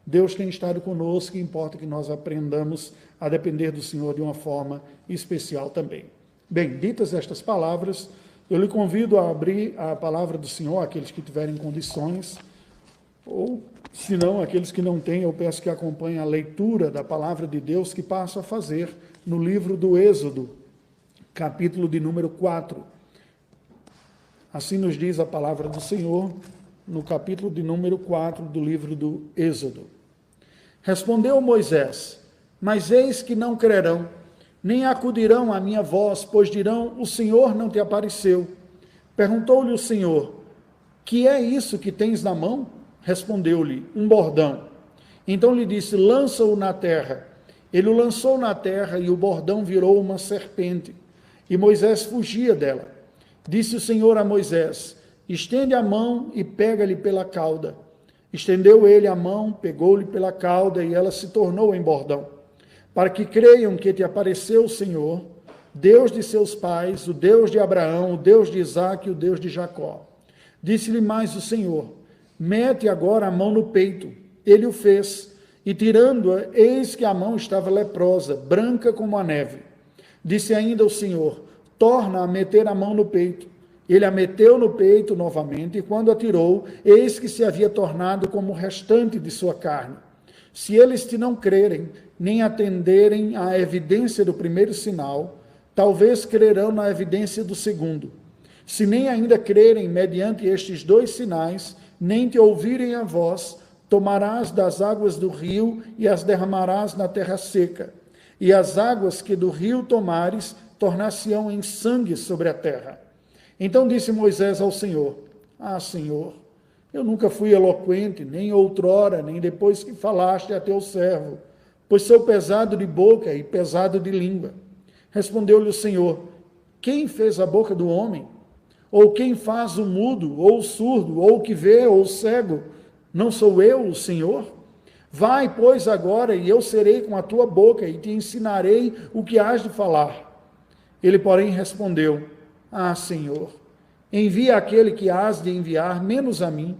Deus tem estado conosco e importa que nós aprendamos a depender do Senhor de uma forma especial também. Bem, ditas estas palavras, eu lhe convido a abrir a palavra do Senhor, aqueles que tiverem condições, ou, se não, aqueles que não têm, eu peço que acompanhem a leitura da palavra de Deus que passo a fazer no livro do Êxodo, capítulo de número 4. Assim nos diz a palavra do Senhor, no capítulo de número 4 do livro do Êxodo. Respondeu Moisés: mas eis que não crerão, nem acudirão à minha voz, pois dirão: o Senhor não te apareceu. Perguntou-lhe o Senhor: que é isso que tens na mão? Respondeu-lhe: um bordão. Então lhe disse: lança-o na terra. Ele o lançou na terra e o bordão virou uma serpente. E Moisés fugia dela. Disse o Senhor a Moisés: estende a mão e pega-lhe pela cauda. Estendeu ele a mão, pegou-lhe pela cauda e ela se tornou em bordão. Para que creiam que te apareceu o Senhor, Deus de seus pais, o Deus de Abraão, o Deus de Isaque e o Deus de Jacó. Disse-lhe mais o Senhor: mete agora a mão no peito. Ele o fez, e tirando-a, eis que a mão estava leprosa, branca como a neve. Disse ainda o Senhor: torna a meter a mão no peito. Ele a meteu no peito novamente, e quando a tirou, eis que se havia tornado como o restante de sua carne. Se eles te não crerem, nem atenderem à evidência do primeiro sinal, talvez crerão na evidência do segundo. Se nem ainda crerem mediante estes dois sinais, nem te ouvirem a voz, tomarás das águas do rio e as derramarás na terra seca. E as águas que do rio tomares, tornar-se-ão em sangue sobre a terra. Então disse Moisés ao Senhor: ah, Senhor, eu nunca fui eloquente, nem outrora, nem depois que falaste a teu servo, pois sou pesado de boca e pesado de língua. Respondeu-lhe o Senhor: quem fez a boca do homem? Ou quem faz o mudo, ou o surdo, ou o que vê, ou o cego? Não sou eu, o Senhor? Vai, pois, agora, e eu serei com a tua boca, e te ensinarei o que hás de falar. Ele, porém, respondeu: ah, Senhor, envia aquele que hás de enviar, menos a mim.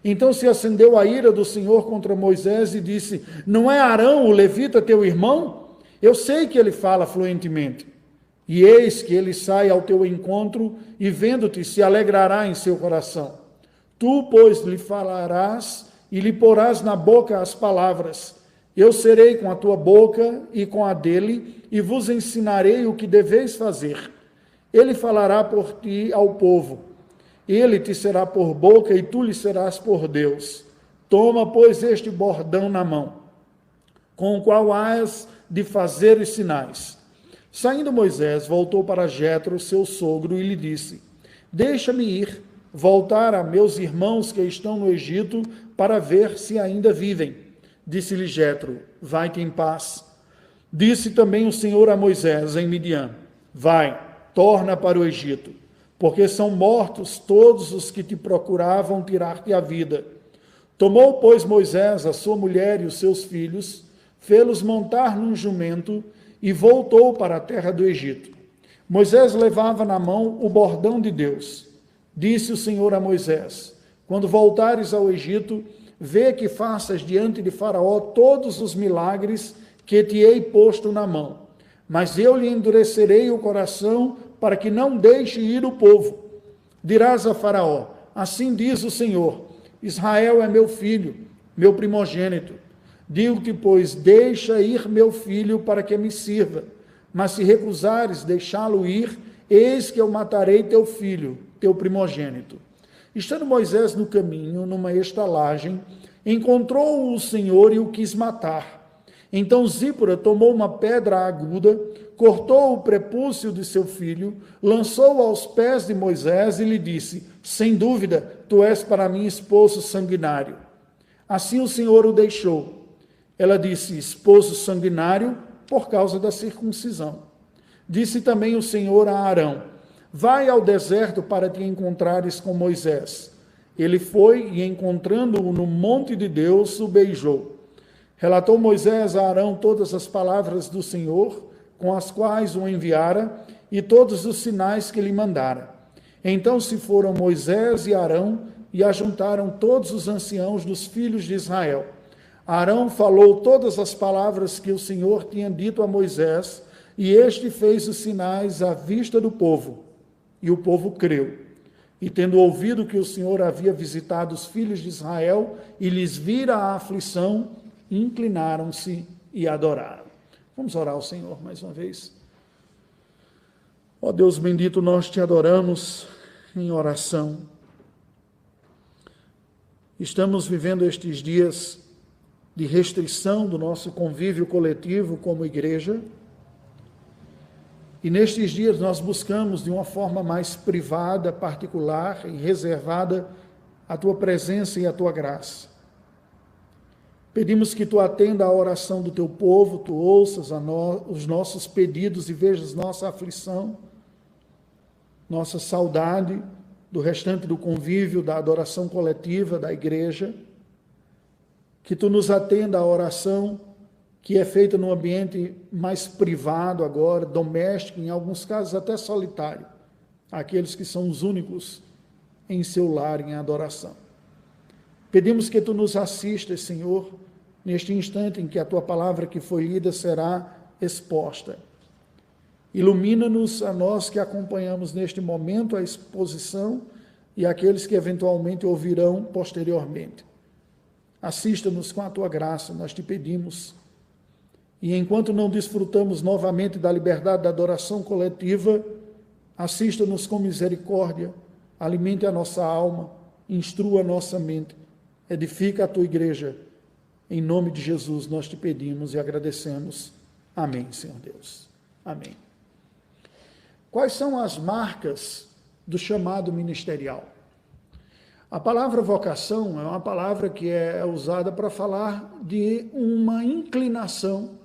Então se acendeu a ira do Senhor contra Moisés e disse: não é Arão, o levita, teu irmão? Eu sei que ele fala fluentemente. E eis que ele sai ao teu encontro e, vendo-te, se alegrará em seu coração. Tu, pois, lhe falarás e lhe porás na boca as palavras. Eu serei com a tua boca e com a dele, e vos ensinarei o que deveis fazer. Ele falará por ti ao povo. Ele te será por boca e tu lhe serás por Deus. Toma, pois, este bordão na mão, com o qual hás de fazer os sinais. Saindo Moisés, voltou para Jetro, seu sogro, e lhe disse: deixa-me ir, voltar a meus irmãos que estão no Egito, para ver se ainda vivem. Disse-lhe Jetro: vai-te em paz. Disse também o Senhor a Moisés em Midian: vai, torna para o Egito, porque são mortos todos os que te procuravam tirar-te a vida. Tomou, pois, Moisés a sua mulher e os seus filhos, fê-los montar num jumento e voltou para a terra do Egito. Moisés levava na mão o bordão de Deus. Disse o Senhor a Moisés: quando voltares ao Egito, vê que faças diante de Faraó todos os milagres que te hei posto na mão. Mas eu lhe endurecerei o coração para que não deixe ir o povo. Dirás a Faraó: assim diz o Senhor: Israel é meu filho, meu primogênito. Digo-te, pois, deixa ir meu filho para que me sirva. Mas se recusares deixá-lo ir, eis que eu matarei teu filho, teu primogênito. Estando Moisés no caminho, numa estalagem, encontrou o Senhor e o quis matar. Então Zípora tomou uma pedra aguda, cortou o prepúcio de seu filho, lançou-o aos pés de Moisés e lhe disse: sem dúvida, tu és para mim esposo sanguinário. Assim o Senhor o deixou. Ela disse: esposo sanguinário, por causa da circuncisão. Disse também o Senhor a Arão: vai ao deserto para te encontrares com Moisés. Ele foi e, encontrando-o no monte de Deus, o beijou. Relatou Moisés a Arão todas as palavras do Senhor, com as quais o enviara, e todos os sinais que lhe mandara. Então se foram Moisés e Arão, e ajuntaram todos os anciãos dos filhos de Israel. Arão falou todas as palavras que o Senhor tinha dito a Moisés, e este fez os sinais à vista do povo. E o povo creu. E tendo ouvido que o Senhor havia visitado os filhos de Israel e lhes vira a aflição, inclinaram-se e adoraram. Vamos orar ao Senhor mais uma vez. Ó Deus bendito, nós te adoramos em oração. Estamos vivendo estes dias de restrição do nosso convívio coletivo como igreja. E nestes dias nós buscamos de uma forma mais privada, particular e reservada a tua presença e a tua graça. Pedimos que tu atenda a oração do teu povo, tu ouças os nossos pedidos e vejas nossa aflição, nossa saudade do restante do convívio, da adoração coletiva da igreja. Que tu nos atenda a oração que é feita num ambiente mais privado agora, doméstico, em alguns casos até solitário, aqueles que são os únicos em seu lar em adoração. Pedimos que tu nos assistas, Senhor, neste instante em que a tua palavra que foi lida será exposta. Ilumina-nos a nós que acompanhamos neste momento a exposição e aqueles que eventualmente ouvirão posteriormente. Assista-nos com a tua graça, nós te pedimos. E enquanto não desfrutamos novamente da liberdade da adoração coletiva, assista-nos com misericórdia, alimente a nossa alma, instrua a nossa mente, edifica a tua igreja. Em nome de Jesus nós te pedimos e agradecemos. Amém, Senhor Deus. Amém. Quais são as marcas do chamado ministerial? A palavra vocação é uma palavra que é usada para falar de uma inclinação,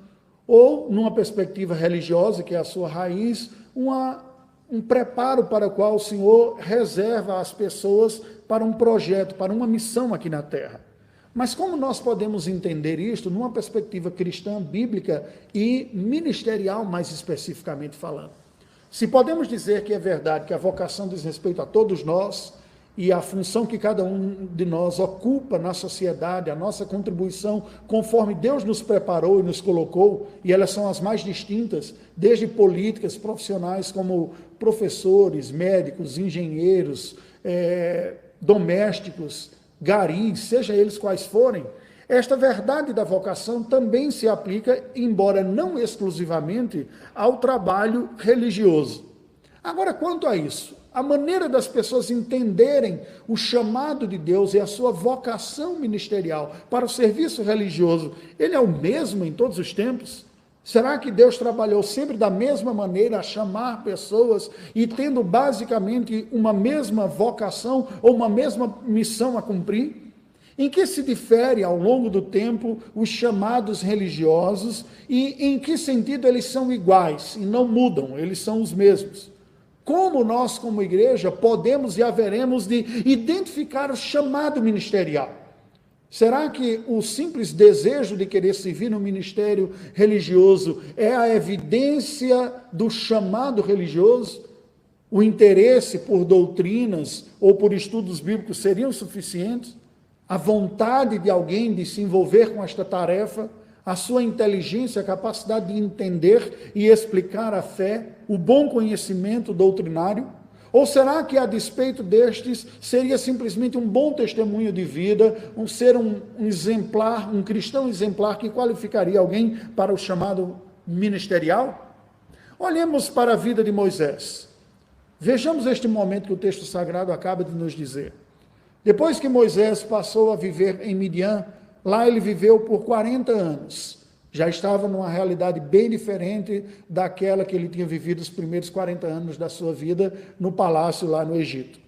ou, numa perspectiva religiosa, que é a sua raiz, um preparo para o qual o Senhor reserva as pessoas para um projeto, para uma missão aqui na terra. Mas como nós podemos entender isto numa perspectiva cristã, bíblica e ministerial, mais especificamente falando? Se podemos dizer que é verdade que a vocação diz respeito a todos nós, e a função que cada um de nós ocupa na sociedade, a nossa contribuição, conforme Deus nos preparou e nos colocou, e elas são as mais distintas, desde políticas, profissionais como professores, médicos, engenheiros, domésticos, garis, seja eles quais forem. Esta verdade da vocação também se aplica, embora não exclusivamente, ao trabalho religioso. Agora, quanto a isso, a maneira das pessoas entenderem o chamado de Deus e a sua vocação ministerial para o serviço religioso, ele é o mesmo em todos os tempos? Será que Deus trabalhou sempre da mesma maneira a chamar pessoas e tendo basicamente uma mesma vocação ou uma mesma missão a cumprir? Em que se difere ao longo do tempo os chamados religiosos e em que sentido eles são iguais e não mudam, eles são os mesmos? Como nós, como igreja, podemos e haveremos de identificar o chamado ministerial? Será que o simples desejo de querer servir no ministério religioso é a evidência do chamado religioso? O interesse por doutrinas ou por estudos bíblicos seriam suficientes? A vontade de alguém de se envolver com esta tarefa? A sua inteligência, a capacidade de entender e explicar a fé, o bom conhecimento doutrinário? Ou será que, a despeito destes, seria simplesmente um bom testemunho de vida, ser um exemplar, um cristão exemplar que qualificaria alguém para o chamado ministerial? Olhemos para a vida de Moisés. Vejamos este momento que o texto sagrado acaba de nos dizer. Depois que Moisés passou a viver em Midian, lá ele viveu por 40 anos. Já estava numa realidade bem diferente daquela que ele tinha vivido os primeiros 40 anos da sua vida no palácio lá no Egito.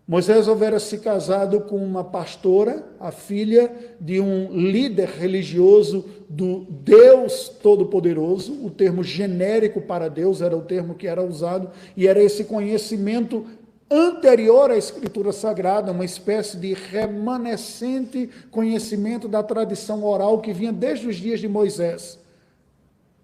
Moisés houvera se casado com uma pastora, a filha de um líder religioso do Deus Todo-Poderoso. O termo genérico para Deus era o termo que era usado, e era esse conhecimento anterior à Escritura Sagrada, uma espécie de remanescente conhecimento da tradição oral que vinha desde os dias de Moisés.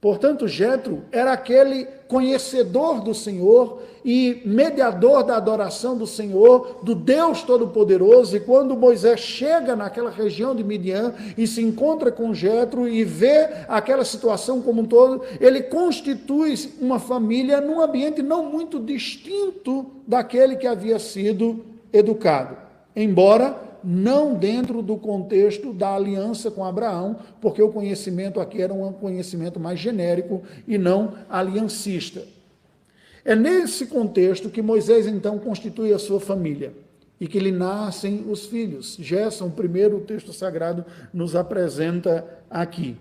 Portanto, Jetro era aquele conhecedor do Senhor e mediador da adoração do Senhor, do Deus Todo-Poderoso. E quando Moisés chega naquela região de Midian e se encontra com Jetro e vê aquela situação como um todo, ele constitui uma família num ambiente não muito distinto daquele que havia sido educado. Embora não dentro do contexto da aliança com Abraão, porque o conhecimento aqui era um conhecimento mais genérico e não aliancista. É nesse contexto que Moisés, então, constitui a sua família e que lhe nascem os filhos. Gerson, o primeiro texto sagrado, nos apresenta aqui.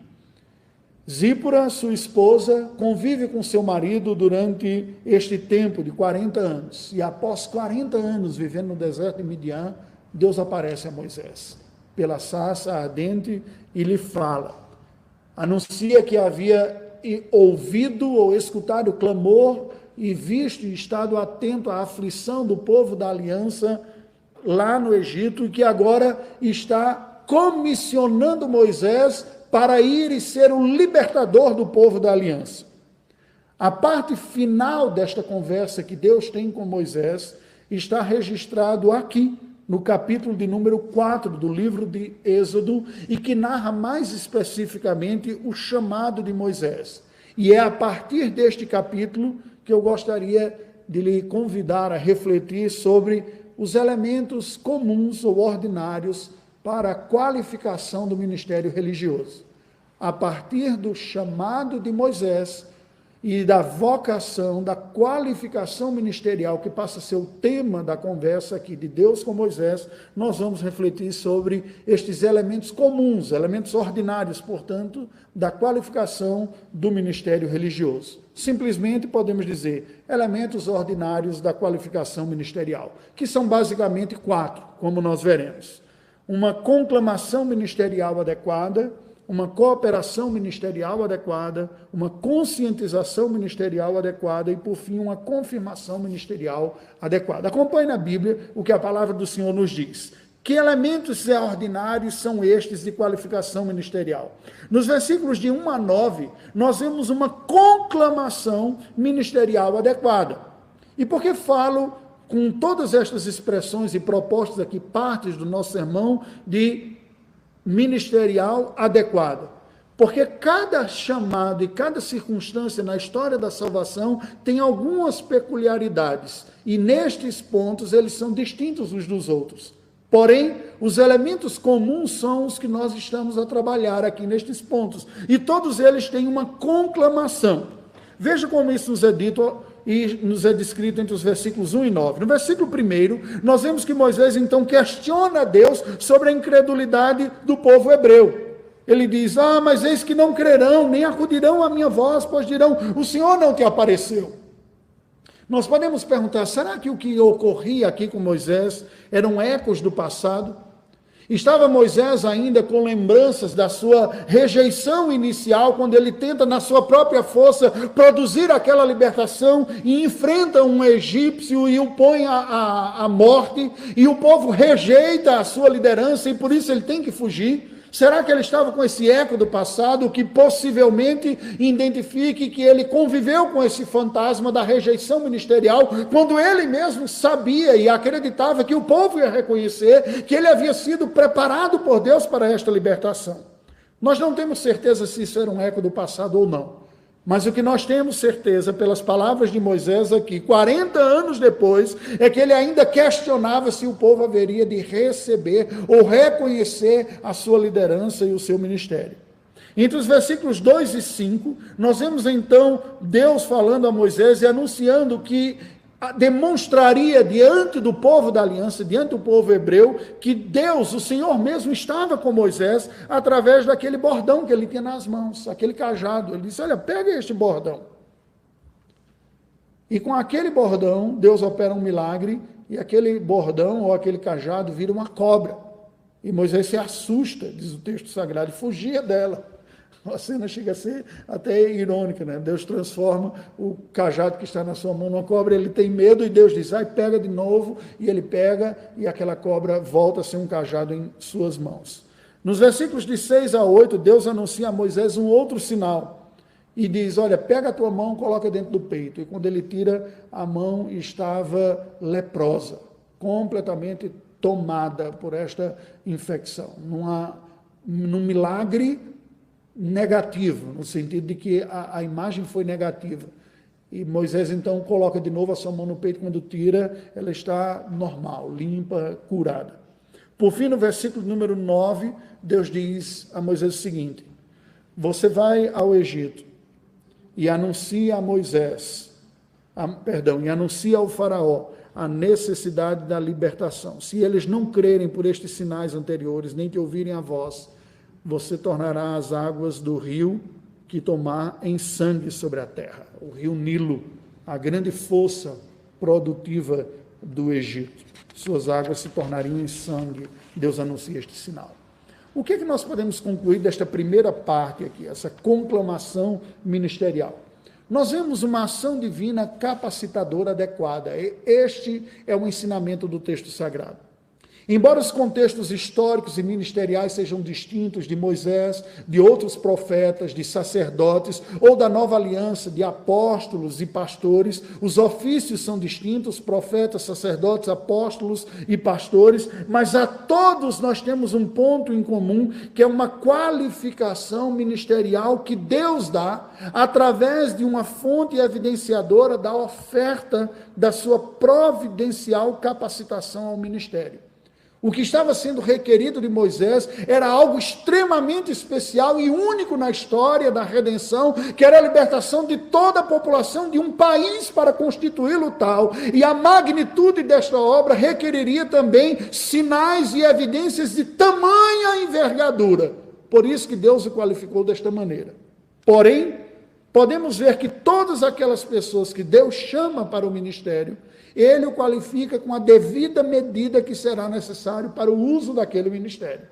Zípora, sua esposa, convive com seu marido durante este tempo de 40 anos. E após 40 anos vivendo no deserto de Midian, Deus aparece a Moisés pela sarça ardente e lhe fala. Anuncia que havia ouvido ou escutado o clamor e visto e estado atento à aflição do povo da aliança lá no Egito e que agora está comissionando Moisés para ir e ser o libertador do povo da aliança. A parte final desta conversa que Deus tem com Moisés está registrado aqui, no capítulo de número 4 do livro de Êxodo, e que narra mais especificamente o chamado de Moisés. E é a partir deste capítulo que eu gostaria de lhe convidar a refletir sobre os elementos comuns ou ordinários para a qualificação do ministério religioso. A partir do chamado de Moisés e da vocação, da qualificação ministerial, que passa a ser o tema da conversa aqui de Deus com Moisés, nós vamos refletir sobre estes elementos comuns, elementos ordinários, portanto, da qualificação do ministério religioso. Simplesmente podemos dizer, elementos ordinários da qualificação ministerial, que são basicamente 4, como nós veremos. Uma conclamação ministerial adequada, uma cooperação ministerial adequada, uma conscientização ministerial adequada e, por fim, uma confirmação ministerial adequada. Acompanhe na Bíblia o que a palavra do Senhor nos diz. Que elementos ordinários são estes de qualificação ministerial? Nos versículos de 1 a 9, nós vemos uma conclamação ministerial adequada. E por que falo com todas estas expressões e propostas aqui, partes do nosso sermão, de ministerial adequada? Porque cada chamado e cada circunstância na história da salvação tem algumas peculiaridades, e nestes pontos eles são distintos uns dos outros. Porém, os elementos comuns são os que nós estamos a trabalhar aqui nestes pontos, e todos eles têm uma conclamação. Veja como isso nos é dito e nos é descrito entre os versículos 1 e 9. No versículo 1, nós vemos que Moisés então questiona a Deus sobre a incredulidade do povo hebreu. Ele diz, mas eis que não crerão, nem acudirão à minha voz, pois dirão, o Senhor não te apareceu. Nós podemos perguntar, será que o que ocorria aqui com Moisés eram ecos do passado? Estava Moisés ainda com lembranças da sua rejeição inicial, quando ele tenta, na sua própria força, produzir aquela libertação e enfrenta um egípcio e o põe à morte, e o povo rejeita a sua liderança e por isso ele tem que fugir? Será que ele estava com esse eco do passado que possivelmente identifique que ele conviveu com esse fantasma da rejeição ministerial, quando ele mesmo sabia e acreditava que o povo ia reconhecer que ele havia sido preparado por Deus para esta libertação? Nós não temos certeza se isso era um eco do passado ou não. Mas o que nós temos certeza, pelas palavras de Moisés aqui, 40 anos depois, é que ele ainda questionava se o povo haveria de receber ou reconhecer a sua liderança e o seu ministério. Entre os versículos 2 e 5, nós vemos então Deus falando a Moisés e anunciando que demonstraria diante do povo da aliança, diante do povo hebreu, que Deus, o Senhor mesmo, estava com Moisés através daquele bordão que ele tinha nas mãos, aquele cajado. Ele disse, olha, pega este bordão. E com aquele bordão, Deus opera um milagre, e aquele bordão ou aquele cajado vira uma cobra. E Moisés se assusta, diz o texto sagrado, e fugia dela. A cena chega a ser até irônica, né? Deus transforma o cajado que está na sua mão numa cobra, ele tem medo e Deus diz, pega de novo, e ele pega e aquela cobra volta a ser um cajado em suas mãos. Nos versículos de 6 a 8, Deus anuncia a Moisés um outro sinal, e diz, olha, pega a tua mão, coloca dentro do peito. E quando ele tira, a mão estava leprosa, completamente tomada por esta infecção. Num milagre negativo, no sentido de que a imagem foi negativa. E Moisés então coloca de novo a sua mão no peito, quando tira, ela está normal, limpa, curada. Por fim, no versículo número 9, Deus diz a Moisés o seguinte: você vai ao Egito e anuncia a Moisés, e anuncia ao faraó a necessidade da libertação. Se eles não crerem por estes sinais anteriores, nem te ouvirem a voz, você tornará as águas do rio que tomar em sangue sobre a terra. O rio Nilo, a grande força produtiva do Egito. Suas águas se tornariam em sangue. Deus anuncia este sinal. O que é que nós podemos concluir desta primeira parte aqui, essa conclamação ministerial? Nós vemos uma ação divina capacitadora adequada. Este é o ensinamento do texto sagrado. Embora os contextos históricos e ministeriais sejam distintos de Moisés, de outros profetas, de sacerdotes, ou da nova aliança de apóstolos e pastores, os ofícios são distintos, profetas, sacerdotes, apóstolos e pastores, mas a todos nós temos um ponto em comum, que é uma qualificação ministerial que Deus dá através de uma fonte evidenciadora da oferta da sua providencial capacitação ao ministério. O que estava sendo requerido de Moisés era algo extremamente especial e único na história da redenção, que era a libertação de toda a população de um país para constituí-lo tal. E a magnitude desta obra requeriria também sinais e evidências de tamanha envergadura. Por isso que Deus o qualificou desta maneira. Porém, podemos ver que todas aquelas pessoas que Deus chama para o ministério, Ele o qualifica com a devida medida que será necessário para o uso daquele ministério.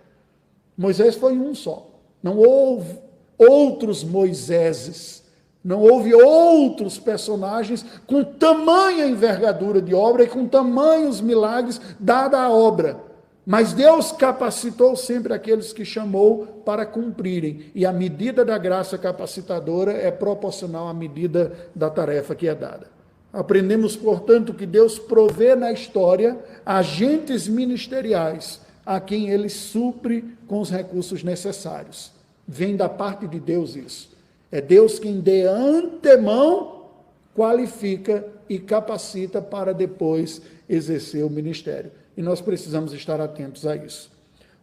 Moisés foi um só. Não houve outros Moiséses. Não houve outros personagens com tamanha envergadura de obra e com tamanhos milagres dada a obra. Mas Deus capacitou sempre aqueles que chamou para cumprirem. E a medida da graça capacitadora é proporcional à medida da tarefa que é dada. Aprendemos, portanto, que Deus provê na história agentes ministeriais a quem Ele supre com os recursos necessários. Vem da parte de Deus isso. É Deus quem de antemão qualifica e capacita para depois exercer o ministério. E nós precisamos estar atentos a isso.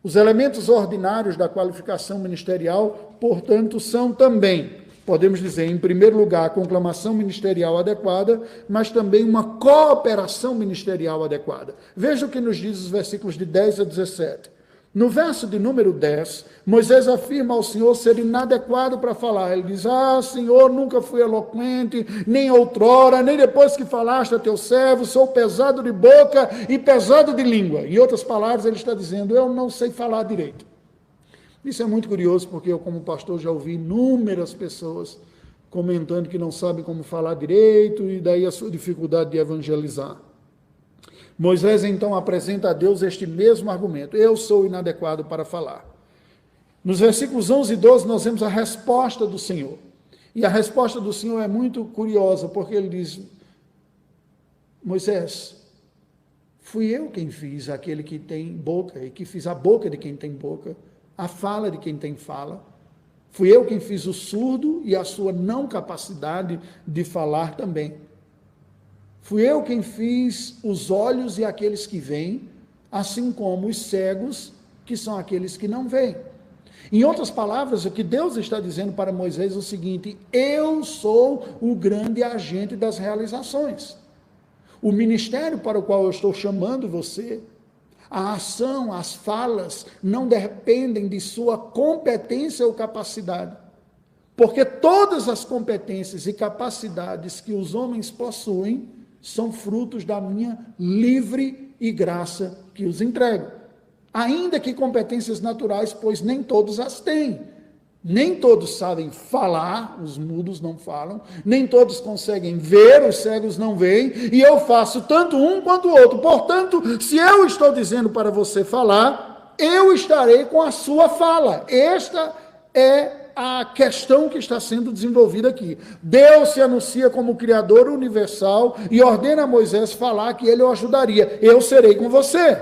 Os elementos ordinários da qualificação ministerial, portanto, são também, podemos dizer, em primeiro lugar, a conclamação ministerial adequada, mas também uma cooperação ministerial adequada. Veja o que nos diz os versículos de 10 a 17. No verso de número 10, Moisés afirma ao Senhor ser inadequado para falar. Ele diz, Senhor, nunca fui eloquente, nem outrora, nem depois que falaste a teu servo, sou pesado de boca e pesado de língua. Em outras palavras, ele está dizendo, eu não sei falar direito. Isso é muito curioso, porque eu, como pastor, já ouvi inúmeras pessoas comentando que não sabem como falar direito, e daí a sua dificuldade de evangelizar. Moisés, então, apresenta a Deus este mesmo argumento. Eu sou inadequado para falar. Nos versículos 11 e 12, nós vemos a resposta do Senhor. E a resposta do Senhor é muito curiosa, porque ele diz, Moisés, fui eu quem fiz aquele que tem boca, e que fiz a boca de quem tem boca, a fala de quem tem fala. Fui eu quem fiz o surdo e a sua não capacidade de falar também. Fui eu quem fiz os olhos e aqueles que veem, assim como os cegos, que são aqueles que não veem. Em outras palavras, o que Deus está dizendo para Moisés é o seguinte, eu sou o grande agente das realizações. O ministério para o qual eu estou chamando você, a ação, as falas, não dependem de sua competência ou capacidade. Porque todas as competências e capacidades que os homens possuem, são frutos da minha livre e graça que os entrego. Ainda que competências naturais, pois nem todos as têm. Nem todos sabem falar, os mudos não falam, nem todos conseguem ver, os cegos não veem, e eu faço tanto um quanto o outro. Portanto, se eu estou dizendo para você falar, eu estarei com a sua fala. Esta é a questão que está sendo desenvolvida aqui. Deus se anuncia como Criador universal e ordena a Moisés falar que ele o ajudaria. Eu serei com você.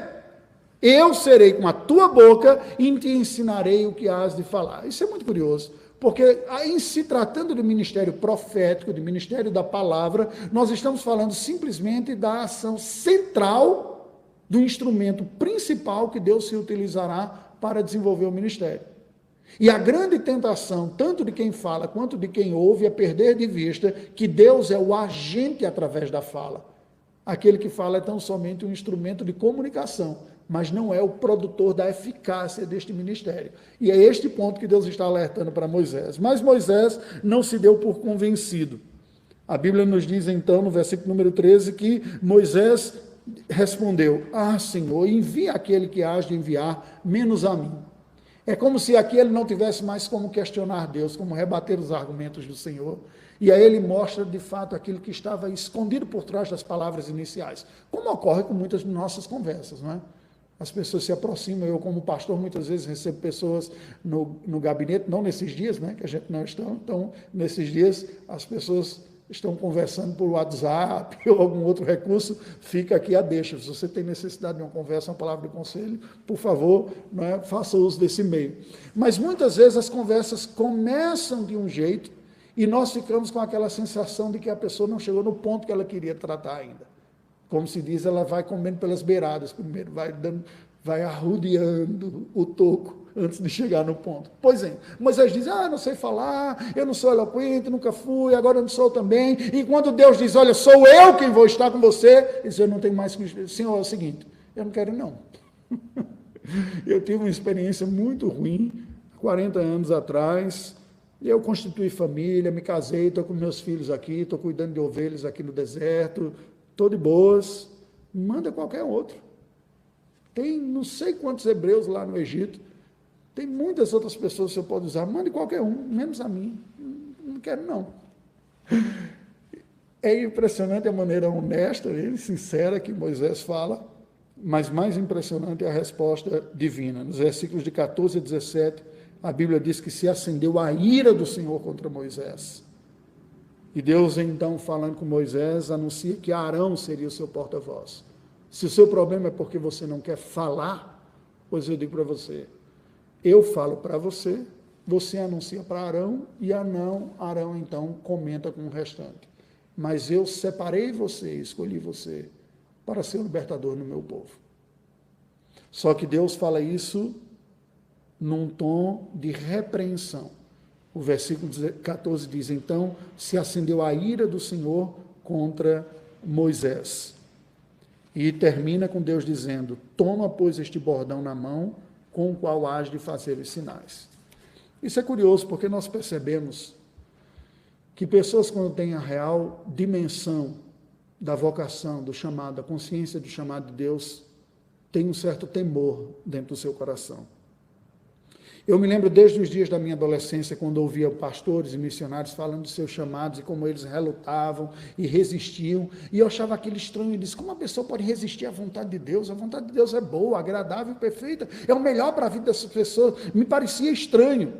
Eu serei com a tua boca e te ensinarei o que hás de falar. Isso é muito curioso, porque em se tratando de ministério profético, de ministério da palavra, nós estamos falando simplesmente da ação central do instrumento principal que Deus se utilizará para desenvolver o ministério. E a grande tentação, tanto de quem fala quanto de quem ouve, é perder de vista que Deus é o agente através da fala. Aquele que fala é tão somente um instrumento de comunicação, mas não é o produtor da eficácia deste ministério. E é este ponto que Deus está alertando para Moisés. Mas Moisés não se deu por convencido. A Bíblia nos diz então, no versículo número 13, que Moisés respondeu: Senhor, envia aquele que hás de enviar, menos a mim. É como se aqui ele não tivesse mais como questionar Deus, como rebater os argumentos do Senhor. E aí ele mostra, de fato, aquilo que estava escondido por trás das palavras iniciais. Como ocorre com muitas de nossas conversas, não é? As pessoas se aproximam, eu como pastor muitas vezes recebo pessoas no gabinete, não nesses dias, né, que a gente não está, então nesses dias as pessoas estão conversando por WhatsApp ou algum outro recurso, fica aqui a deixa. Se você tem necessidade de uma conversa, uma palavra de conselho, por favor, faça uso desse meio. Mas muitas vezes as conversas começam de um jeito e nós ficamos com aquela sensação de que a pessoa não chegou no ponto que ela queria tratar ainda. Como se diz, ela vai comendo pelas beiradas primeiro, vai arrodeando o toco antes de chegar no ponto. Pois é, Moisés diz, não sei falar, eu não sou eloquente, nunca fui, agora eu não sou também. E quando Deus diz, olha, sou eu quem vou estar com você, ele diz, eu não tenho mais que... Senhor, é o seguinte, eu não quero não. Eu tive uma experiência muito ruim, 40 anos atrás, eu constituí família, me casei, estou com meus filhos aqui, estou cuidando de ovelhas aqui no deserto, estou de boas, manda qualquer outro. Tem não sei quantos hebreus lá no Egito, tem muitas outras pessoas que você pode usar, mande qualquer um, menos a mim, não quero não. É impressionante a maneira honesta e sincera que Moisés fala, mas mais impressionante é a resposta divina. Nos versículos de 14 a 17, a Bíblia diz que se acendeu a ira do Senhor contra Moisés. E Deus, então, falando com Moisés, anuncia que Arão seria o seu porta-voz. Se o seu problema é porque você não quer falar, pois eu digo para você, eu falo para você, você anuncia para Arão, e Arão então comenta com o restante. Mas eu separei você, escolhi você, para ser o libertador no meu povo. Só que Deus fala isso num tom de repreensão. O versículo 14 diz, então, se acendeu a ira do Senhor contra Moisés. E termina com Deus dizendo, toma, pois, este bordão na mão, com o qual hás de fazer os sinais. Isso é curioso, porque nós percebemos que pessoas, quando têm a real dimensão da vocação, do chamado, da consciência do chamado de Deus, têm um certo temor dentro do seu coração. Eu me lembro desde os dias da minha adolescência, quando ouvia pastores e missionários falando dos seus chamados e como eles relutavam e resistiam, e eu achava aquilo estranho, e disse, como uma pessoa pode resistir à vontade de Deus? A vontade de Deus é boa, agradável e perfeita, é o melhor para a vida dessas pessoas. Me parecia estranho,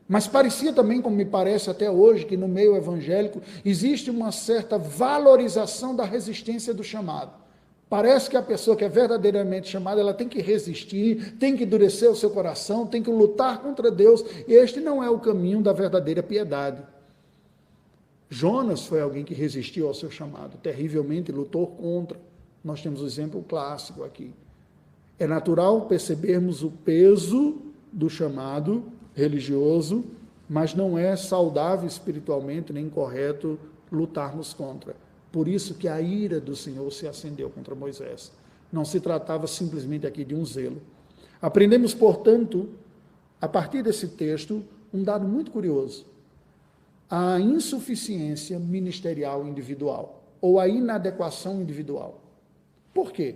mas parecia também, como me parece até hoje, que no meio evangélico existe uma certa valorização da resistência do chamado. Parece que a pessoa que é verdadeiramente chamada, ela tem que resistir, tem que endurecer o seu coração, tem que lutar contra Deus. Este não é o caminho da verdadeira piedade. Jonas foi alguém que resistiu ao seu chamado, terrivelmente lutou contra. Nós temos um exemplo clássico aqui. É natural percebermos o peso do chamado religioso, mas não é saudável espiritualmente nem correto lutarmos contra. Por isso que a ira do Senhor se acendeu contra Moisés. Não se tratava simplesmente aqui de um zelo. Aprendemos, portanto, a partir desse texto, um dado muito curioso. A insuficiência ministerial individual, ou a inadequação individual. Por quê?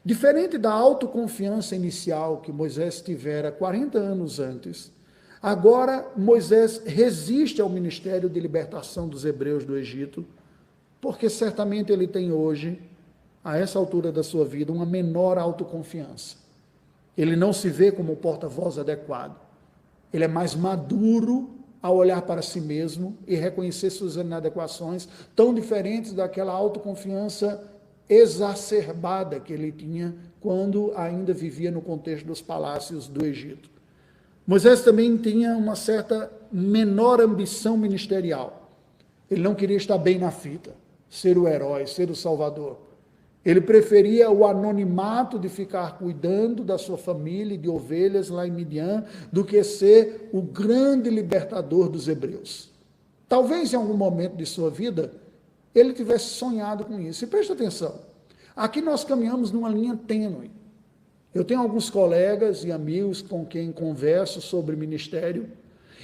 Diferente da autoconfiança inicial que Moisés tivera 40 anos antes, agora Moisés resiste ao ministério de libertação dos hebreus do Egito, porque certamente ele tem hoje, a essa altura da sua vida, uma menor autoconfiança. Ele não se vê como o porta-voz adequado. Ele é mais maduro a olhar para si mesmo e reconhecer suas inadequações, tão diferentes daquela autoconfiança exacerbada que ele tinha quando ainda vivia no contexto dos palácios do Egito. Moisés também tinha uma certa menor ambição ministerial. Ele não queria estar bem na fita, ser o herói, ser o salvador. Ele preferia o anonimato de ficar cuidando da sua família e de ovelhas lá em Midian, do que ser o grande libertador dos hebreus. Talvez em algum momento de sua vida, ele tivesse sonhado com isso. E preste atenção, aqui nós caminhamos numa linha tênue. Eu tenho alguns colegas e amigos com quem converso sobre ministério,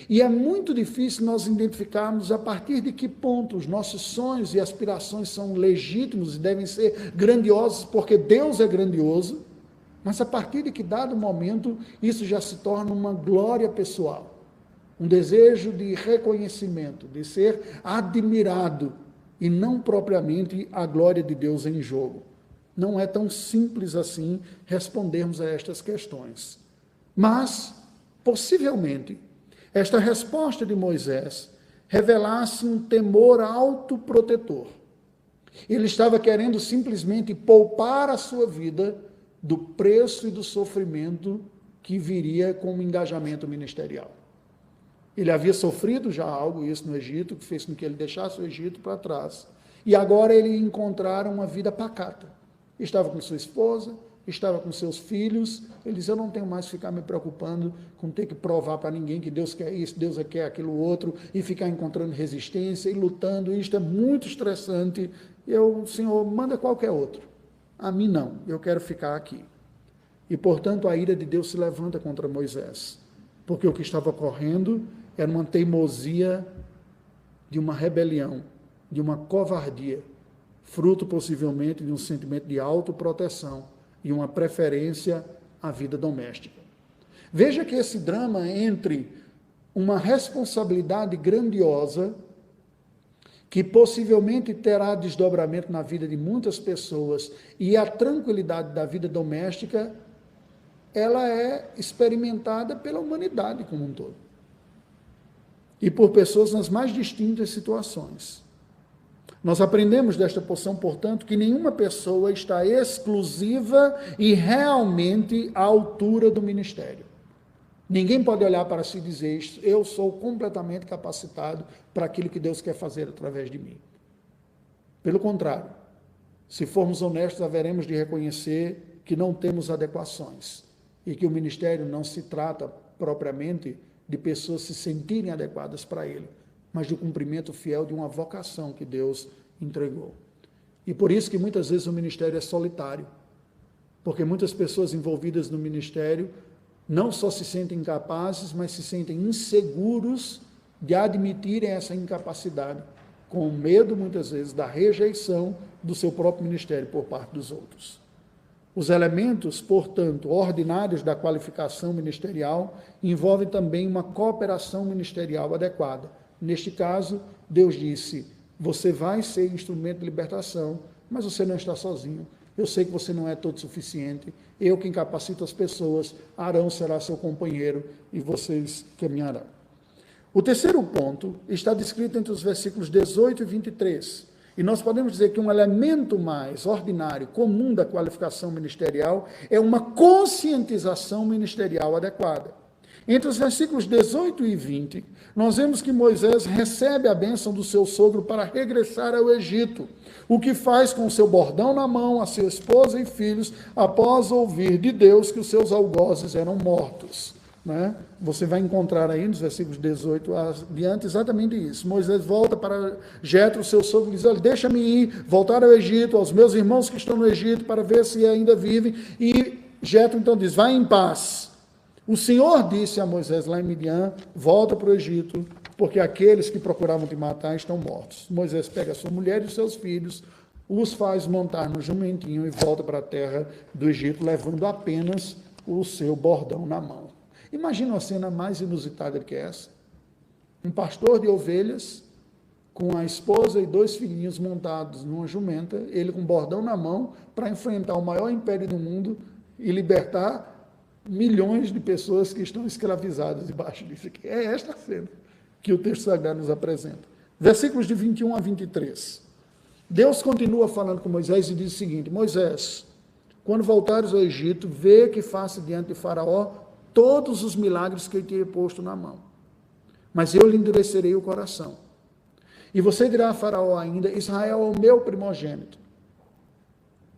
e é muito difícil nós identificarmos a partir de que ponto os nossos sonhos e aspirações são legítimos e devem ser grandiosos, porque Deus é grandioso, mas a partir de que dado momento isso já se torna uma glória pessoal, um desejo de reconhecimento, de ser admirado, e não propriamente a glória de Deus em jogo. Não é tão simples assim respondermos a estas questões. Mas, possivelmente, esta resposta de Moisés revelasse um temor autoprotetor. Ele estava querendo simplesmente poupar a sua vida do preço e do sofrimento que viria com o engajamento ministerial. Ele havia sofrido já algo, isso no Egito, que fez com que ele deixasse o Egito para trás. E agora ele encontrara uma vida pacata. Estava com sua esposa, estava com seus filhos. Ele disse, eu não tenho mais que ficar me preocupando com ter que provar para ninguém que Deus quer isso, Deus quer aquilo outro, e ficar encontrando resistência e lutando. Isto é muito estressante. Senhor, manda qualquer outro. A mim não, eu quero ficar aqui. E, portanto, a ira de Deus se levanta contra Moisés, porque o que estava ocorrendo era uma teimosia de uma rebelião, de uma covardia, fruto possivelmente de um sentimento de autoproteção e uma preferência à vida doméstica. Veja que esse drama entre uma responsabilidade grandiosa, que possivelmente terá desdobramento na vida de muitas pessoas, e a tranquilidade da vida doméstica, ela é experimentada pela humanidade como um todo. E por pessoas nas mais distintas situações. Nós aprendemos desta porção, portanto, que nenhuma pessoa está exclusiva e realmente à altura do ministério. Ninguém pode olhar para si e dizer, eu sou completamente capacitado para aquilo que Deus quer fazer através de mim. Pelo contrário, se formos honestos, haveremos de reconhecer que não temos adequações e que o ministério não se trata propriamente de pessoas se sentirem adequadas para ele, mas do cumprimento fiel de uma vocação que Deus entregou. E por isso que muitas vezes o ministério é solitário, porque muitas pessoas envolvidas no ministério não só se sentem incapazes, mas se sentem inseguros de admitirem essa incapacidade, com medo, muitas vezes, da rejeição do seu próprio ministério por parte dos outros. Os elementos, portanto, ordinários da qualificação ministerial envolvem também uma cooperação ministerial adequada. Neste caso, Deus disse, você vai ser instrumento de libertação, mas você não está sozinho. Eu sei que você não é todo suficiente. Eu que incapacito as pessoas, Arão será seu companheiro e vocês caminharão. O terceiro ponto está descrito entre os versículos 18 e 23. E nós podemos dizer que um elemento mais ordinário, comum da qualificação ministerial, é uma conscientização ministerial adequada. Entre os versículos 18 e 20, nós vemos que Moisés recebe a bênção do seu sogro para regressar ao Egito, o que faz com o seu bordão na mão, a sua esposa e filhos, após ouvir de Deus que os seus algozes eram mortos. Né? Você vai encontrar aí nos versículos 18 adiante exatamente isso. Moisés volta para Jetro, seu sogro, e diz, olha, deixa-me ir, voltar ao Egito, aos meus irmãos que estão no Egito, para ver se ainda vivem. E Jetro então diz, vai em paz. O Senhor disse a Moisés lá em Midian, volta para o Egito, porque aqueles que procuravam te matar estão mortos. Moisés pega a sua mulher e os seus filhos, os faz montar no jumentinho e volta para a terra do Egito, levando apenas o seu bordão na mão. Imagina uma cena mais inusitada que essa. Um pastor de ovelhas, com a esposa e 2 filhinhos montados numa jumenta, ele com bordão na mão, para enfrentar o maior império do mundo e libertar milhões de pessoas que estão escravizadas debaixo disso aqui. É esta a cena. que o texto sagrado nos apresenta. Versículos de 21 a 23. Deus continua falando com Moisés e diz o seguinte: Moisés, quando voltares ao Egito, vê que faça diante de Faraó todos os milagres que eu te he posto na mão. Mas eu lhe endurecerei o coração. E você dirá a Faraó ainda: Israel é o meu primogênito.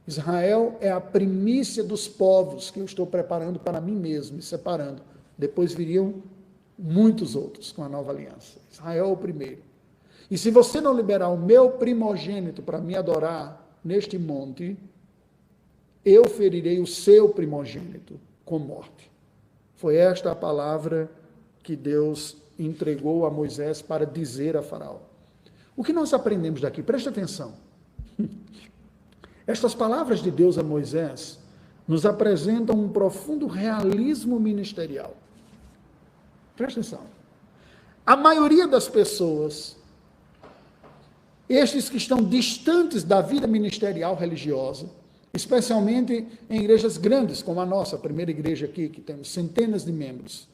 Israel é a primícia dos povos que eu estou preparando para mim mesmo e separando. Depois viriam muitos outros com a nova aliança. Israel é o primeiro. E se você não liberar o meu primogênito para me adorar neste monte, eu ferirei o seu primogênito com morte. Foi esta a palavra que Deus entregou a Moisés para dizer a Faraó. O que nós aprendemos daqui? Preste atenção. Estas palavras de Deus a Moisés nos apresentam um profundo realismo ministerial. Preste atenção. A maioria das pessoas, estes que estão distantes da vida ministerial religiosa, especialmente em igrejas grandes, como a nossa, a primeira igreja aqui, que temos centenas de membros,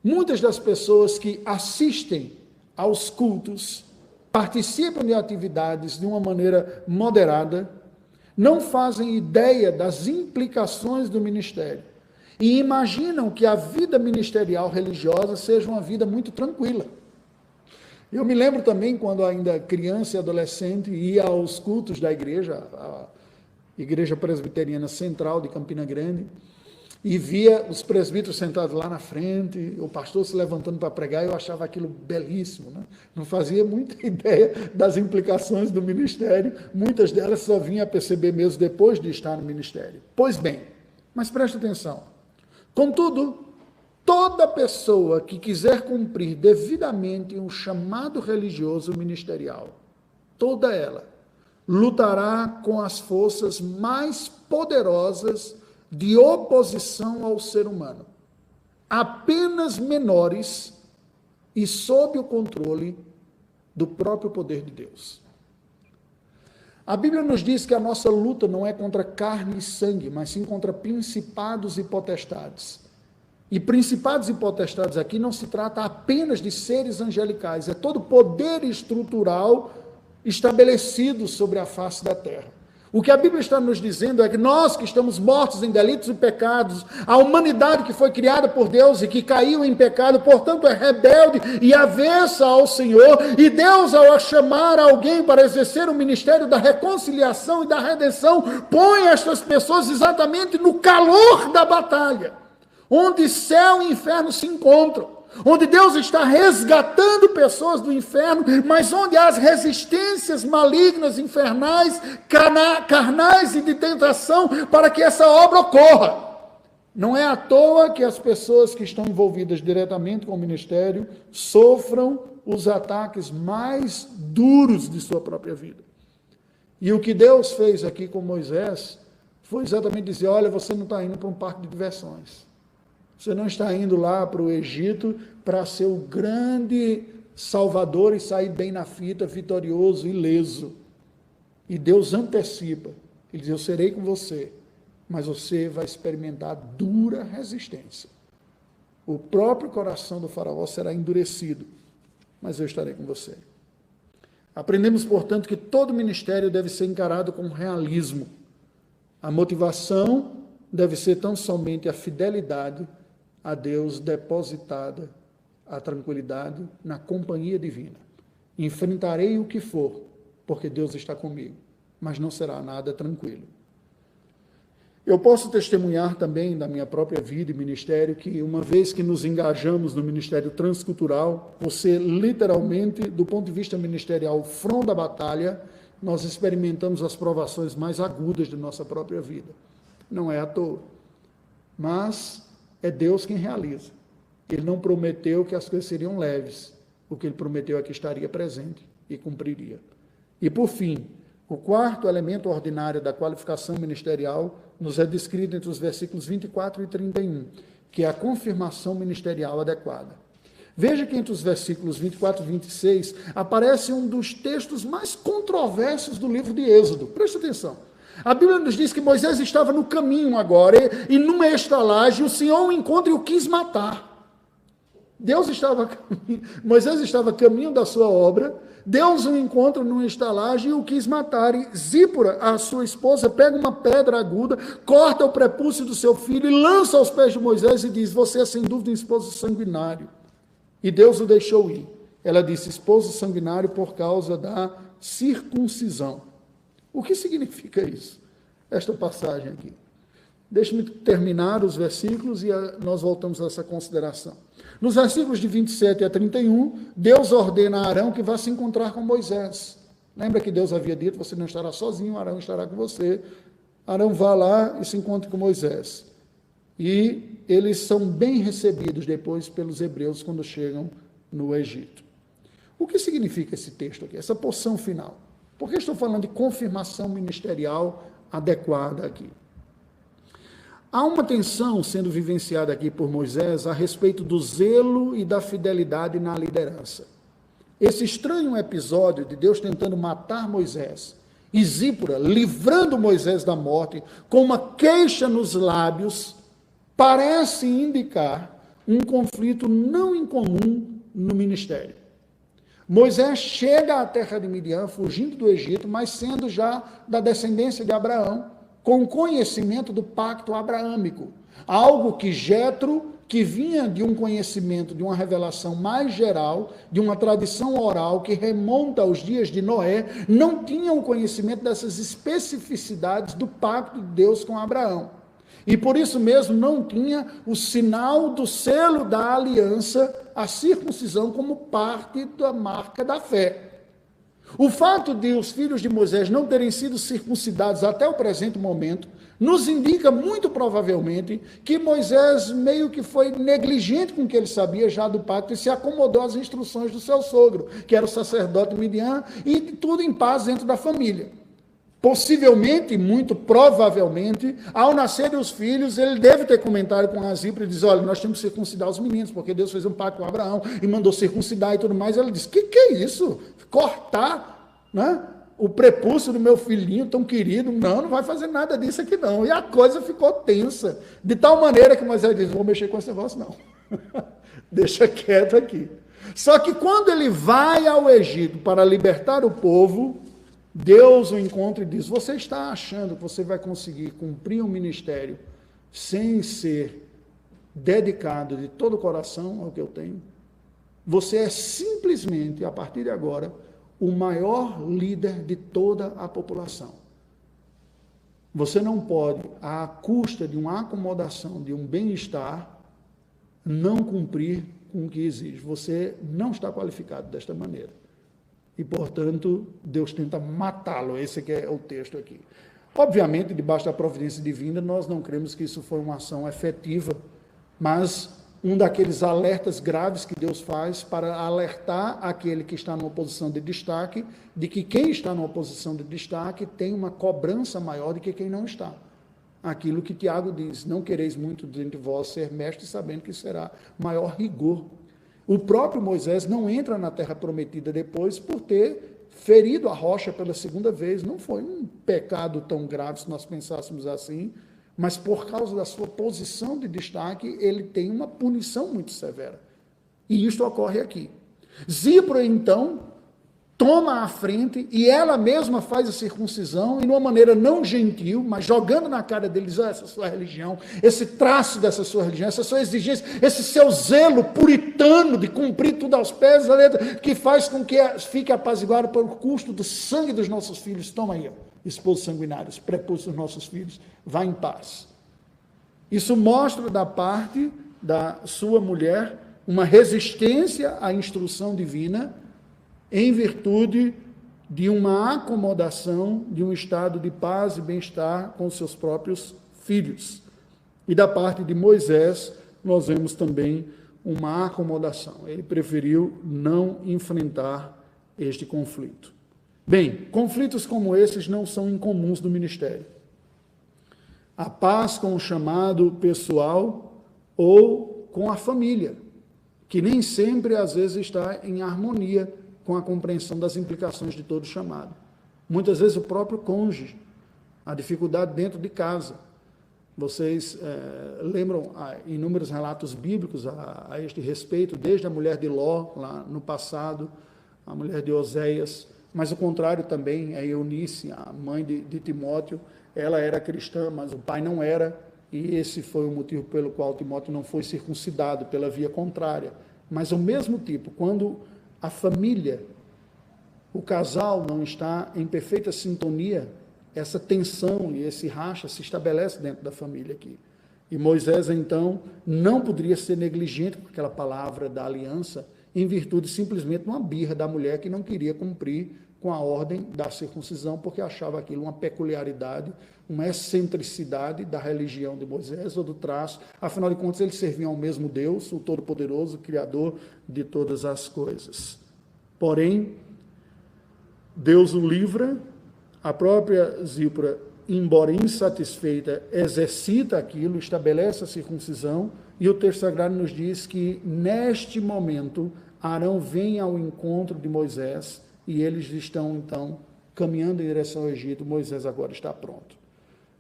muitas das pessoas que assistem aos cultos, participam de atividades de uma maneira moderada, não fazem ideia das implicações do ministério e imaginam que a vida ministerial religiosa seja uma vida muito tranquila. Eu me lembro também, quando ainda criança e adolescente, ia aos cultos da igreja, a Igreja Presbiteriana Central de Campina Grande, e via os presbíteros sentados lá na frente, o pastor se levantando para pregar, eu achava aquilo belíssimo, né? Não fazia muita ideia das implicações do ministério, muitas delas só vinha a perceber mesmo depois de estar no ministério. Pois bem, mas preste atenção, contudo, toda pessoa que quiser cumprir devidamente um chamado religioso ministerial, toda ela, lutará com as forças mais poderosas de oposição ao ser humano, apenas menores e sob o controle do próprio poder de Deus. A Bíblia nos diz que a nossa luta não é contra carne e sangue, mas sim contra principados e potestades. E principados e potestades aqui não se trata apenas de seres angelicais, é todo poder estrutural estabelecido sobre a face da terra. O que a Bíblia está nos dizendo é que nós que estamos mortos em delitos e pecados, a humanidade que foi criada por Deus e que caiu em pecado, portanto é rebelde e avessa ao Senhor, e Deus, ao chamar alguém para exercer o ministério da reconciliação e da redenção, põe estas pessoas exatamente no calor da batalha, onde céu e inferno se encontram, onde Deus está resgatando pessoas do inferno, mas onde há as resistências malignas, infernais, carnais e de tentação para que essa obra ocorra. Não é à toa que as pessoas que estão envolvidas diretamente com o ministério sofram os ataques mais duros de sua própria vida. E o que Deus fez aqui com Moisés foi exatamente dizer: olha, você não está indo para um parque de diversões. Você não está indo lá para o Egito para ser o grande salvador e sair bem na fita, vitorioso, ileso. E Deus antecipa. Ele diz: eu serei com você, mas você vai experimentar dura resistência. O próprio coração do faraó será endurecido, mas eu estarei com você. Aprendemos, portanto, que todo ministério deve ser encarado com realismo. A motivação deve ser tão somente a fidelidade a Deus depositada, a tranquilidade na companhia divina. Enfrentarei o que for, porque Deus está comigo, mas não será nada tranquilo. Eu posso testemunhar também da minha própria vida e ministério que, uma vez que nos engajamos no ministério transcultural, por ser literalmente, do ponto de vista ministerial, o front da batalha, nós experimentamos as provações mais agudas de nossa própria vida. Não é à toa, mas é Deus quem realiza. Ele não prometeu que as coisas seriam leves. O que ele prometeu é que estaria presente e cumpriria. E, por fim, o quarto elemento ordinário da qualificação ministerial nos é descrito entre os versículos 24 e 31, que é a confirmação ministerial adequada. Veja que entre os versículos 24 e 26 aparece um dos textos mais controversos do livro de Êxodo. Preste atenção. A Bíblia nos diz que Moisés estava no caminho agora, e numa estalagem o Senhor o encontra e o quis matar. Moisés estava a caminho da sua obra, Deus o encontra numa estalagem e o quis matar. E Zípora, a sua esposa, pega uma pedra aguda, corta o prepúcio do seu filho e lança aos pés de Moisés e diz: você é sem dúvida um esposo sanguinário. E Deus o deixou ir. Ela disse: esposo sanguinário por causa da circuncisão. O que significa isso? Esta passagem aqui. Deixe-me terminar os versículos e nós voltamos a essa consideração. Nos versículos de 27 a 31, Deus ordena a Arão que vá se encontrar com Moisés. Lembra que Deus havia dito: você não estará sozinho, Arão estará com você. Arão vá lá e se encontre com Moisés. E eles são bem recebidos depois pelos hebreus quando chegam no Egito. O que significa esse texto aqui, essa porção final? Por que estou falando de confirmação ministerial adequada aqui? Há uma tensão sendo vivenciada aqui por Moisés a respeito do zelo e da fidelidade na liderança. Esse estranho episódio de Deus tentando matar Moisés e Zípora livrando Moisés da morte com uma queixa nos lábios parece indicar um conflito não incomum no ministério. Moisés chega à terra de Midian fugindo do Egito, mas sendo já da descendência de Abraão, com conhecimento do pacto abraâmico, algo que Jetro, que vinha de um conhecimento, de uma revelação mais geral, de uma tradição oral que remonta aos dias de Noé, não tinha o conhecimento dessas especificidades do pacto de Deus com Abraão. E por isso mesmo não tinha o sinal do selo da aliança, a circuncisão, como parte da marca da fé. O fato de os filhos de Moisés não terem sido circuncidados até o presente momento, nos indica muito provavelmente que Moisés meio que foi negligente com o que ele sabia já do pacto e se acomodou às instruções do seu sogro, que era o sacerdote Midian, e tudo em paz dentro da família. Possivelmente, muito provavelmente, ao nascerem os filhos, ele deve ter comentado com a Zípora e diz: olha, nós temos que circuncidar os meninos, porque Deus fez um pacto com Abraão e mandou circuncidar e tudo mais. Ela disse: que é isso? Cortar, né, o prepúcio do meu filhinho tão querido? Não vai fazer nada disso aqui não. E a coisa ficou tensa, de tal maneira que Moisés diz: não vou mexer com esse negócio não. Deixa quieto aqui. Só que quando ele vai ao Egito para libertar o povo, Deus o encontra e diz: você está achando que você vai conseguir cumprir um ministério sem ser dedicado de todo o coração ao que eu tenho? Você é simplesmente, a partir de agora, o maior líder de toda a população. Você não pode, à custa de uma acomodação, de um bem-estar, não cumprir com o que exige. Você não está qualificado desta maneira. E, portanto, Deus tenta matá-lo. Esse que é o texto aqui. Obviamente, debaixo da providência divina, nós não cremos que isso foi uma ação efetiva, mas um daqueles alertas graves que Deus faz para alertar aquele que está numa posição de destaque, de que quem está numa posição de destaque tem uma cobrança maior do que quem não está. Aquilo que Tiago diz: não quereis muito dentre vós ser mestre, sabendo que será maior rigor. O próprio Moisés não entra na terra prometida depois por ter ferido a rocha pela segunda vez. Não foi um pecado tão grave, se nós pensássemos assim, mas por causa da sua posição de destaque, ele tem uma punição muito severa. E isto ocorre aqui. Zípora, então, toma a frente e ela mesma faz a circuncisão, e de uma maneira não gentil, mas jogando na cara deles: essa sua religião, esse traço dessa sua religião, essa sua exigência, esse seu zelo puritano de cumprir tudo aos pés da letra, que faz com que fique apaziguado pelo custo do sangue dos nossos filhos. Toma aí, esposos sanguinários, prepúcio dos nossos filhos, vá em paz. Isso mostra da parte da sua mulher uma resistência à instrução divina, em virtude de uma acomodação, de um estado de paz e bem-estar com seus próprios filhos. E da parte de Moisés, nós vemos também uma acomodação. Ele preferiu não enfrentar este conflito. Bem, conflitos como esses não são incomuns no ministério. A paz com o chamado pessoal ou com a família, que nem sempre, às vezes, está em harmonia com a compreensão das implicações de todo chamado. Muitas vezes o próprio cônjuge, a dificuldade dentro de casa. Vocês lembram inúmeros relatos bíblicos a este respeito, desde a mulher de Ló, lá no passado, a mulher de Oséias, mas o contrário também, a Eunice, a mãe de Timóteo, ela era cristã, mas o pai não era, e esse foi o motivo pelo qual Timóteo não foi circuncidado, pela via contrária. Mas ao mesmo tipo, quando a família, o casal não está em perfeita sintonia, essa tensão e esse racha se estabelece dentro da família aqui. E Moisés, então, não poderia ser negligente com aquela palavra da aliança, em virtude simplesmente de uma birra da mulher que não queria cumprir com a ordem da circuncisão, porque achava aquilo uma peculiaridade, uma excentricidade da religião de Moisés ou do traço. Afinal de contas, eles serviam ao mesmo Deus, o Todo-Poderoso, Criador de todas as coisas. Porém, Deus o livra. A própria Zípora, embora insatisfeita, exercita aquilo, estabelece a circuncisão, e o texto sagrado nos diz que, neste momento, Arão vem ao encontro de Moisés, e eles estão, então, caminhando em direção ao Egito. Moisés agora está pronto.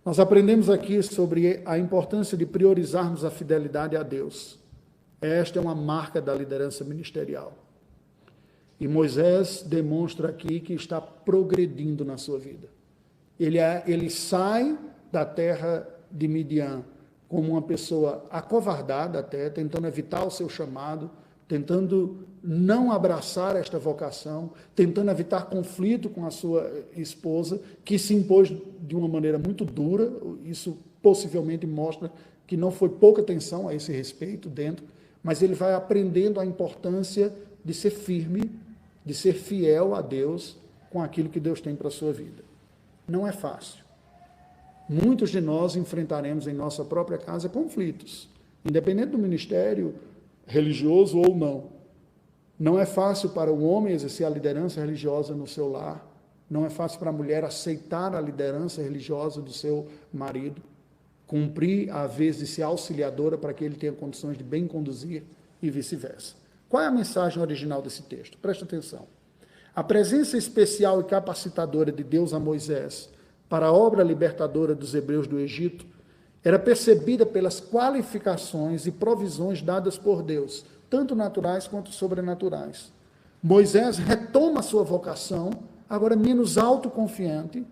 Nós aprendemos aqui sobre a importância de priorizarmos a fidelidade a Deus. Esta é uma marca da liderança ministerial. E Moisés demonstra aqui que está progredindo na sua vida. Ele sai da terra de Midian como uma pessoa acovardada até, tentando evitar o seu chamado, tentando não abraçar esta vocação, tentando evitar conflito com a sua esposa, que se impôs de uma maneira muito dura. Isso possivelmente mostra que não foi pouca atenção a esse respeito dentro, mas ele vai aprendendo a importância de ser firme, de ser fiel a Deus com aquilo que Deus tem para a sua vida. Não é fácil. Muitos de nós enfrentaremos em nossa própria casa conflitos, independente do ministério religioso ou não. Não é fácil para o homem exercer a liderança religiosa no seu lar, não é fácil para a mulher aceitar a liderança religiosa do seu marido, cumprir a vez de ser auxiliadora para que ele tenha condições de bem conduzir e vice-versa. Qual é a mensagem original desse texto? Presta atenção. A presença especial e capacitadora de Deus a Moisés para a obra libertadora dos hebreus do Egito era percebida pelas qualificações e provisões dadas por Deus, tanto naturais quanto sobrenaturais. Moisés retoma sua vocação, agora menos autoconfiante,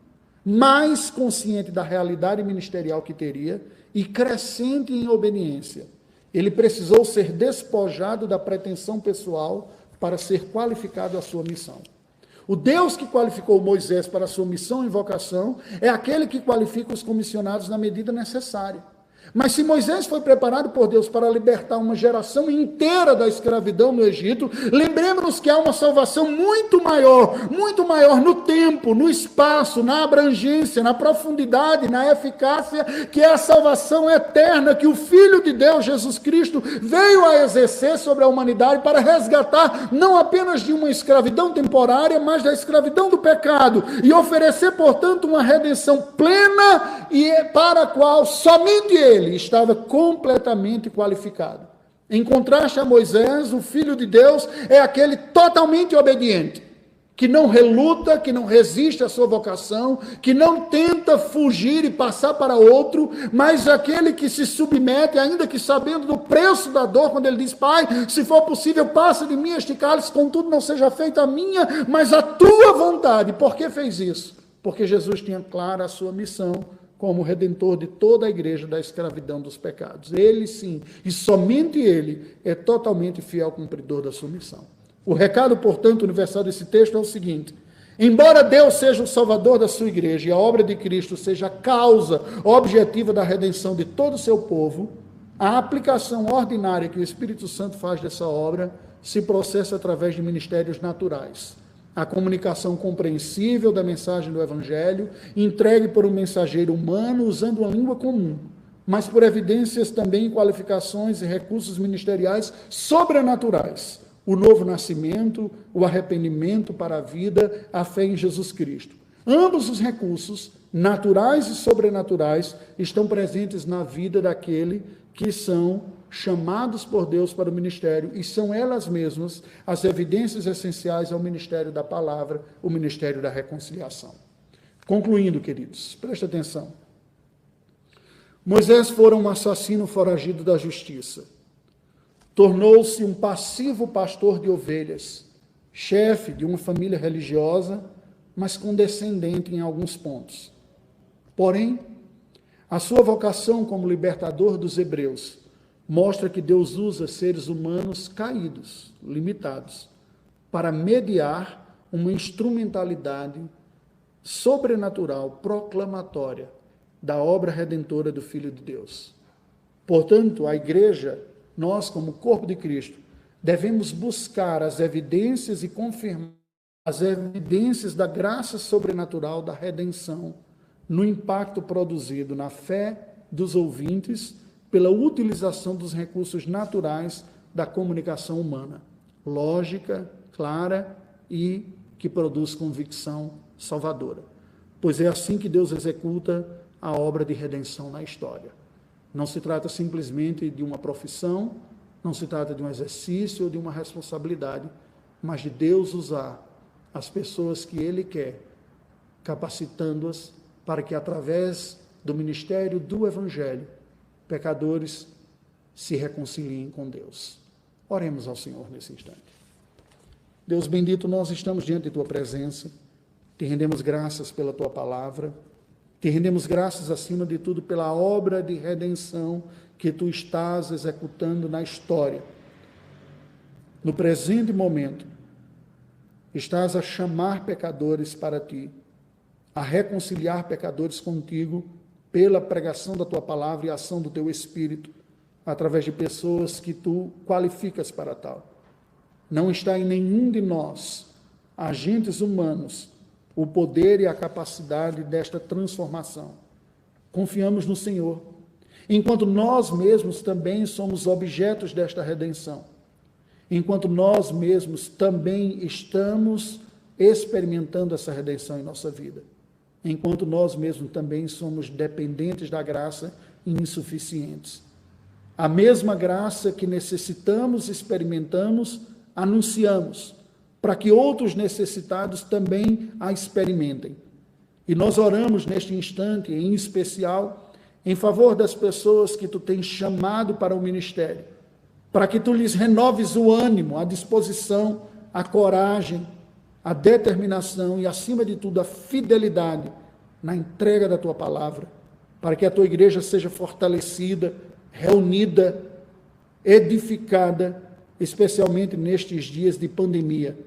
mais consciente da realidade ministerial que teria e crescente em obediência. Ele precisou ser despojado da pretensão pessoal para ser qualificado à sua missão. O Deus que qualificou Moisés para a sua missão e vocação é aquele que qualifica os comissionados na medida necessária. Mas se Moisés foi preparado por Deus para libertar uma geração inteira da escravidão no Egito, lembremos-nos que há uma salvação muito maior no tempo, no espaço, na abrangência, na profundidade, na eficácia, que é a salvação eterna que o Filho de Deus, Jesus Cristo, veio a exercer sobre a humanidade para resgatar não apenas de uma escravidão temporária, mas da escravidão do pecado, e oferecer, portanto, uma redenção plena e para a qual somente ele estava completamente qualificado. Em contraste a Moisés, o Filho de Deus é aquele totalmente obediente, que não reluta, que não resiste à sua vocação, que não tenta fugir e passar para outro, mas aquele que se submete, ainda que sabendo do preço da dor, quando ele diz: Pai, se for possível, passa de mim este cálice, contudo não seja feita a minha, mas a tua vontade. Por que fez isso? Porque Jesus tinha clara a sua missão como Redentor de toda a igreja da escravidão dos pecados. Ele sim, e somente ele, é totalmente fiel cumpridor da sua missão. O recado, portanto, universal desse texto é o seguinte: embora Deus seja o salvador da sua igreja e a obra de Cristo seja a causa objetiva da redenção de todo o seu povo, a aplicação ordinária que o Espírito Santo faz dessa obra se processa através de ministérios naturais. A comunicação compreensível da mensagem do Evangelho, entregue por um mensageiro humano usando uma língua comum, mas por evidências também, qualificações e recursos ministeriais sobrenaturais. O novo nascimento, o arrependimento para a vida, a fé em Jesus Cristo. Ambos os recursos, naturais e sobrenaturais, estão presentes na vida daquele que são chamados por Deus para o ministério, e são elas mesmas as evidências essenciais ao ministério da palavra, o ministério da reconciliação. Concluindo, queridos, preste atenção. Moisés fora um assassino foragido da justiça. Tornou-se um passivo pastor de ovelhas, chefe de uma família religiosa, mas condescendente em alguns pontos. Porém, a sua vocação como libertador dos hebreus mostra que Deus usa seres humanos caídos, limitados, para mediar uma instrumentalidade sobrenatural, proclamatória, da obra redentora do Filho de Deus. Portanto, a igreja, nós como corpo de Cristo, devemos buscar as evidências e confirmar as evidências da graça sobrenatural da redenção no impacto produzido na fé dos ouvintes pela utilização dos recursos naturais da comunicação humana, lógica, clara e que produz convicção salvadora. Pois é assim que Deus executa a obra de redenção na história. Não se trata simplesmente de uma profissão, não se trata de um exercício ou de uma responsabilidade, mas de Deus usar as pessoas que Ele quer, capacitando-as para que, através do ministério do Evangelho, pecadores se reconciliem com Deus. Oremos ao Senhor nesse instante. Deus bendito, nós estamos diante de Tua presença, te rendemos graças pela Tua palavra, te rendemos graças, acima de tudo, pela obra de redenção que Tu estás executando na história. No presente momento, estás a chamar pecadores para Ti, a reconciliar pecadores contigo pela pregação da Tua palavra e a ação do Teu Espírito, através de pessoas que Tu qualificas para tal. Não está em nenhum de nós, agentes humanos, o poder e a capacidade desta transformação. Confiamos no Senhor, enquanto nós mesmos também somos objetos desta redenção, enquanto nós mesmos também estamos experimentando essa redenção em nossa vida, enquanto nós mesmos também somos dependentes da graça e insuficientes. A mesma graça que necessitamos, experimentamos, anunciamos, para que outros necessitados também a experimentem. E nós oramos neste instante, em especial, em favor das pessoas que Tu tens chamado para o ministério, para que Tu lhes renoves o ânimo, a disposição, a coragem, a determinação e, acima de tudo, a fidelidade na entrega da Tua palavra, para que a Tua igreja seja fortalecida, reunida, edificada, especialmente nestes dias de pandemia,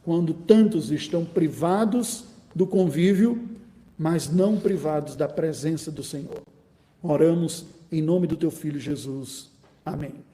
quando tantos estão privados do convívio, mas não privados da presença do Senhor. Oramos em nome do Teu Filho Jesus. Amém.